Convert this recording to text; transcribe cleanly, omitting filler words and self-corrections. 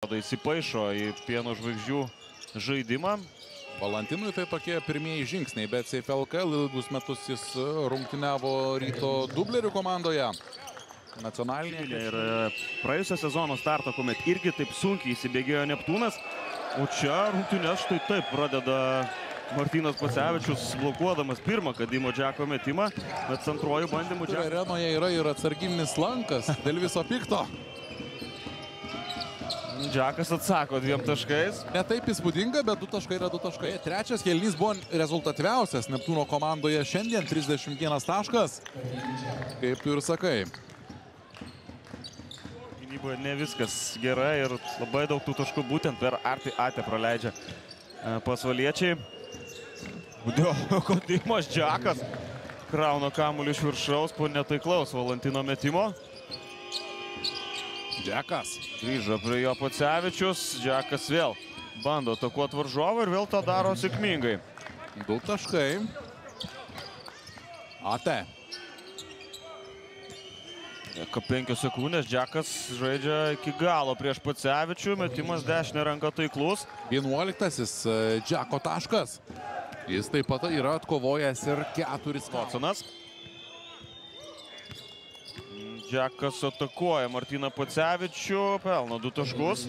Įsipaišo į Pieno žvaigždžių žaidimą. Valantinui tai tokie pirmieji žingsniai, bet CFLKL ilgus metus jis rungtyniavo Ryto dublerių komandoje. Nacionalinėje. Ir praėjusio sezono starto, kuomet irgi taip sunkiai įsibėgėjo Neptūnas. O čia rungtynės štai taip pradeda Martynas Pocevičius, blokuodamas pirmą Kadimo Džeko metimą, bet antruoju bandymu Džeko. Arenoje yra ir atsarginis lankas dėl viso pikto. Džekas atsako 2 taškais. Ne taip įspūdinga, bet 2 taškai yra 2 taškai. Trečias kėlinys buvo rezultatyviausias Neptūno komandoje šiandien, 31 taškas. Kaip tu ir sakai. Gynyboje ne viskas gerai ir labai daug tų taškų būtent per arti atę praleidžia pasvaliečiai. Kodimas Džekas krauna kamuolį iš viršaus po netaiklaus Valantino metimo. Džekas. Grįžo prie jo Pocevičius. Džekas vėl bando atakuoti varžovą ir vėl tą daro sėkmingai. 2 taškai. Ate. 5 sekundės. Džekas žaidžia iki galo prieš Pocevičių. Metimas dešinė ranka taiklus. 11-asis Džeko taškas. Jis taip pat yra atkovojęs ir 4 Watsonas. Džekas atakuoja Martyną Pocevičių, pelno 2 taškus.